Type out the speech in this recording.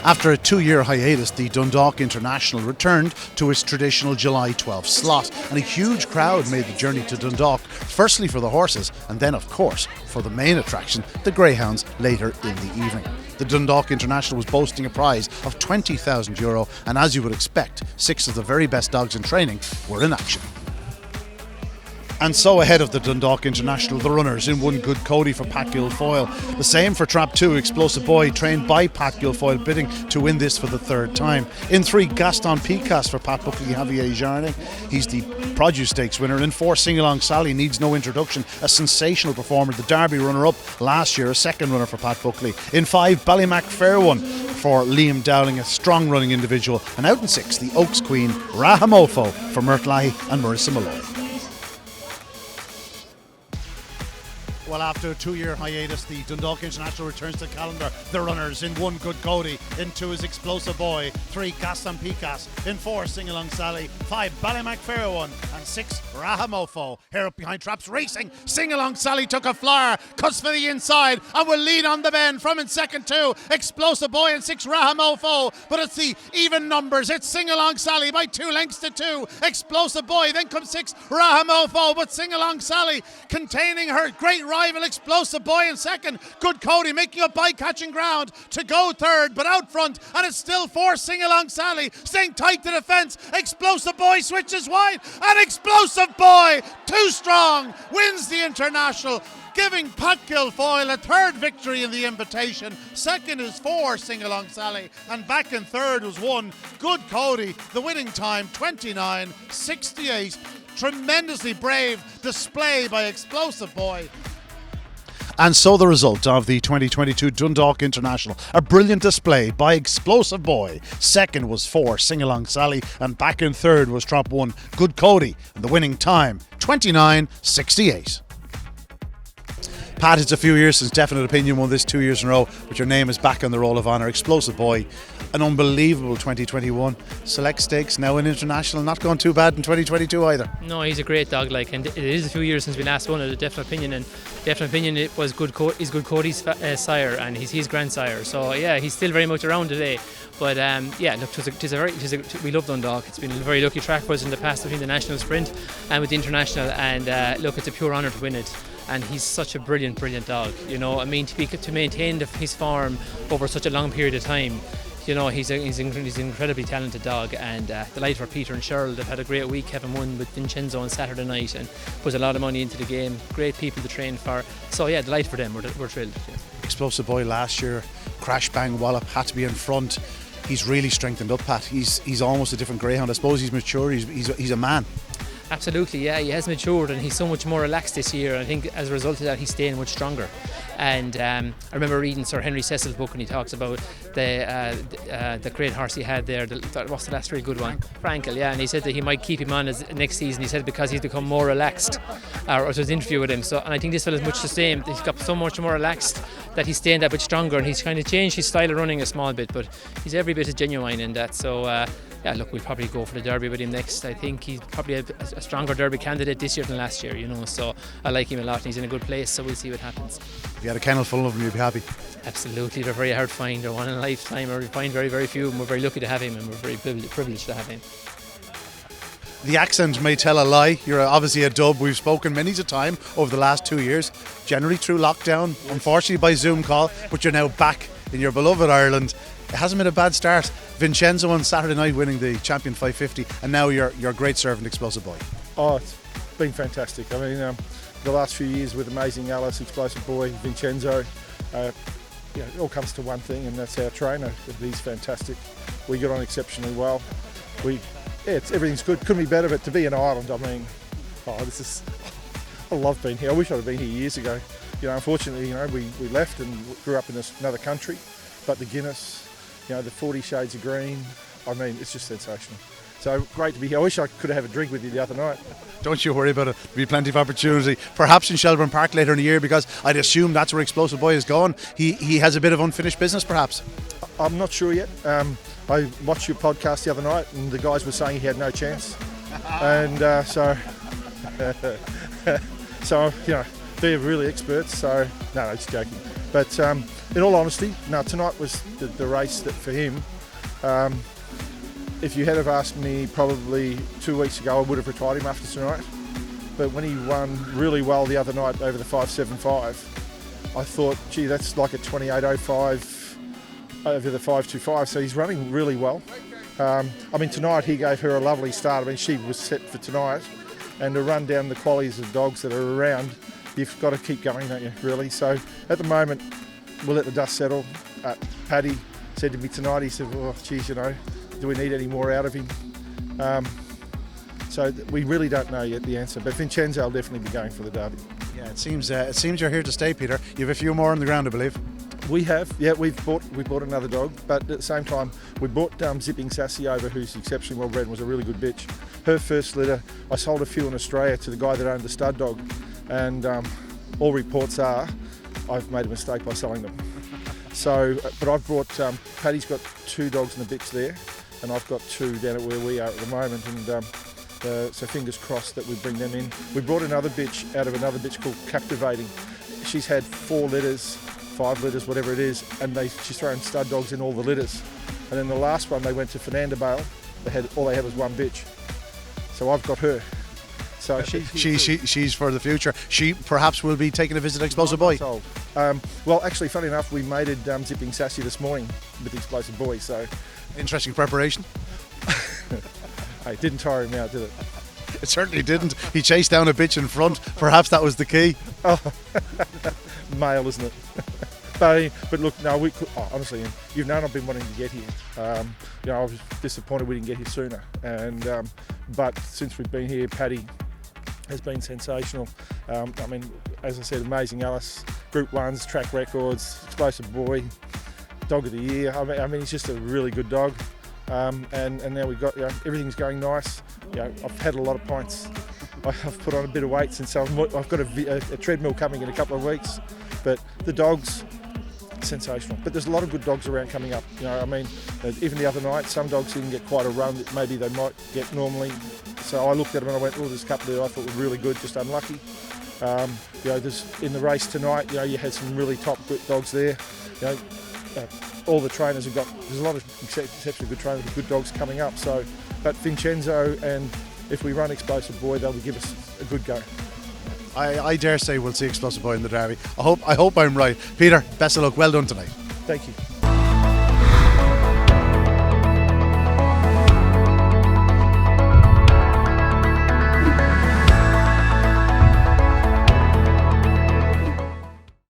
After a 2-year hiatus, the Dundalk International returned to its traditional July 12th slot, and a huge crowd made the journey to Dundalk, firstly for the horses, and then, of course, for the main attraction, the greyhounds, later in the evening. The Dundalk International was boasting a prize of €20,000, and as you would expect, 6 of the very best dogs in training were in action. And so ahead of the Dundalk International, the runners in one Good Cody for Pat Guilfoyle. The same for Trap 2, Explosive Boy, trained by Pat Guilfoyle, bidding to win this for the third time. In 3, Gaston Picas for Pat Buckley, Javier Jarne. He's the Produce Stakes winner. In 4, Sing Along Sally needs no introduction, a sensational performer, the Derby runner-up last year, a second runner for Pat Buckley. In 5, Ballymac Fair One for Liam Dowling, a strong running individual. And out in 6, the Oaks Queen, Rahamofo for Mert Lahey and Marissa Malloy. Well, after a 2-year hiatus, the Dundalk International returns to the calendar. The runners in 1, Good Cody. In 2 is Explosive Boy. 3, Gaston Picas. In 4, Sing Along Sally. 5, Ballymac Fair One. And 6, Rahamofo. Here up behind Traps Racing. Sing Along Sally took a flyer, cuts for the inside, and will lead on the bend. From in second 2, Explosive Boy, and 6, Rahamofo. But it's the even numbers. It's Sing Along Sally by 2 lengths to 2. Explosive Boy. Then comes 6, Rahamofo. But Sing Along Sally containing her great rival Explosive Boy in second. Good Cody making up by catching ground to go third, but out front, and it's still 4, Sing Along Sally staying tight to the fence. Explosive Boy switches wide, and Explosive Boy, too strong, wins the International, giving Pat Guilfoyle a third victory in the invitation. Second is 4, Sing Along Sally, and back in third was 1, Good Cody. The winning time 29.68. Tremendously brave display by Explosive Boy. And so the result of the 2022 Dundalk International, a brilliant display by Explosive Boy. Second was 4, Sing Along Sally, and back in third was Trap 1, Good Cody, and the winning time 29.68. Pat, it's a few years since Definite Opinion won this 2 years in a row, but your name is back on the Roll of Honour. Explosive Boy, an unbelievable 2021. Select Stakes, now an international, not going too bad in 2022 either. No, he's a great dog, and it is a few years since we last won it at Definite Opinion, and Definite Opinion it was is Good Cody's sire, and he's his grandsire. So yeah, he's still very much around today. But we love Dundalk. It's been a very lucky track for us in the past between the national sprint and with the international, and it's a pure honour to win it. And he's such a brilliant dog. To maintain his form over such a long period of time. He's an incredibly talented dog, and delight for Peter and Cheryl. They've had a great week, having won with Vincenzo on Saturday night and put a lot of money into the game. Great people to train for. So yeah, delight for them. We're thrilled. Yeah. Explosive Boy last year, crash bang wallop, had to be in front. He's really strengthened up, Pat. He's almost a different greyhound. I suppose he's mature. He's a man. Absolutely, yeah, he has matured and he's so much more relaxed this year. I think as a result of that, he's staying much stronger. And I remember reading Sir Henry Cecil's book when he talks about the great horse he had there. What's the last really good one? Frankel, yeah. And he said that he might keep him on as next season. He said because he's become more relaxed. Or it was an interview with him. So, and I think this fella's much the same. He's got so much more relaxed that he's staying that bit stronger, and he's kind of changed his style of running a small bit, but he's every bit as genuine in that. So. We'll probably go for the Derby with him next. I think he's probably a stronger Derby candidate this year than last year, so I like him a lot and he's in a good place, so we'll see what happens. If you had a kennel full of them, you'd be happy? Absolutely, they're very hard to find. They're one in a lifetime, or we find very, very few, and we're very lucky to have him, and we're very privileged to have him. The accent may tell a lie. You're obviously a dub. We've spoken many a time over the last 2 years, generally through lockdown, unfortunately by Zoom call, but you're now back in your beloved Ireland. It hasn't been a bad start. Vincenzo on Saturday night winning the Champion 550, and now your great servant Explosive Boy. Oh, it's been fantastic. I mean, the last few years with Amazing Alice, Explosive Boy, Vincenzo, it all comes to one thing, and that's our trainer. He's fantastic. We got on exceptionally well. Everything's good. Couldn't be better, but to be in Ireland, I mean, I love being here. I wish I'd have been here years ago. Unfortunately, we left and grew up in another country, but the Guinness, the 40 Shades of Green, I mean, it's just sensational. So great to be here. I wish I could have a drink with you the other night. Don't you worry about it. There'll be plenty of opportunity. Perhaps in Shelbourne Park later in the year, because I'd assume that's where Explosive Boy is going. He has a bit of unfinished business, perhaps. I'm not sure yet. I watched your podcast the other night, and the guys were saying he had no chance. And so they're really experts. So no, just joking. But In all honesty, no, tonight was the race that for him. If you had have asked me probably 2 weeks ago, I would have retired him after tonight. But when he won really well the other night over the 5.75, I thought, gee, that's like a 28.05 over the 5.25. So he's running really well. I mean, tonight he gave her a lovely start. I mean, she was set for tonight. And to run down the qualities of dogs that are around, you've got to keep going, don't you, really? So at the moment, we'll let the dust settle. Paddy said to me tonight, he said, oh, geez, you know, do we need any more out of him? So we really don't know yet the answer, but Vincenzo will definitely be going for the Derby. Yeah, it seems you're here to stay, Peter. You have a few more on the ground, I believe. We have, yeah. We bought another dog, but at the same time, we bought Zipping Sassy over, who's exceptionally well bred and was a really good bitch. Her first litter, I sold a few in Australia to the guy that owned the stud dog, and all reports are I've made a mistake by selling them. So, but I've brought, Paddy's got 2 dogs and a bitch there, and I've got 2 down at where we are at the moment, and so fingers crossed that we bring them in. We brought another bitch out of another bitch called Captivating. She's had 4 litters, 5 litters, whatever it is, and she's thrown stud dogs in all the litters. And then the last one, they went to Fernanda Bale. All they had was 1 bitch. So I've got her. So she's for the future. She perhaps will be taking a visit to Explosive Boy. Well, actually, funny enough, we mated Zipping Sassy this morning with Explosive Boy. So interesting preparation. Hey, it didn't tire him out, did it? It certainly didn't. He chased down a bitch in front. Perhaps that was the key. Oh, male, isn't it? But look, no, we could, honestly, you've known I've been wanting to get here. You know, I was disappointed we didn't get here sooner. And but since we've been here, Paddy has been sensational. I mean, as I said, Amazing Alice, Group 1s, track records, Explosive Boy, Dog of the Year. I mean, he's just a really good dog. And now we've got, you know, everything's going nice. You know, I've had a lot of pints. I've put on a bit of weight since I've got a treadmill coming in a couple of weeks. But the dogs, sensational. But there's a lot of good dogs around coming up. You know, I mean, even the other night, some dogs didn't get quite a run that maybe they might get normally. So I looked at them and I went, oh, there's a couple that I thought were really good, just unlucky. You know, in the race tonight, you know, you had some really top good dogs there. You know, all the trainers have got, there's a lot of exceptionally good trainers with good dogs coming up. So, but Vincenzo, and if we run Explosive Boy, they'll give us a good go. I dare say we'll see Explosive Boy in the Derby. I hope I'm right. Peter, best of luck. Well done tonight. Thank you.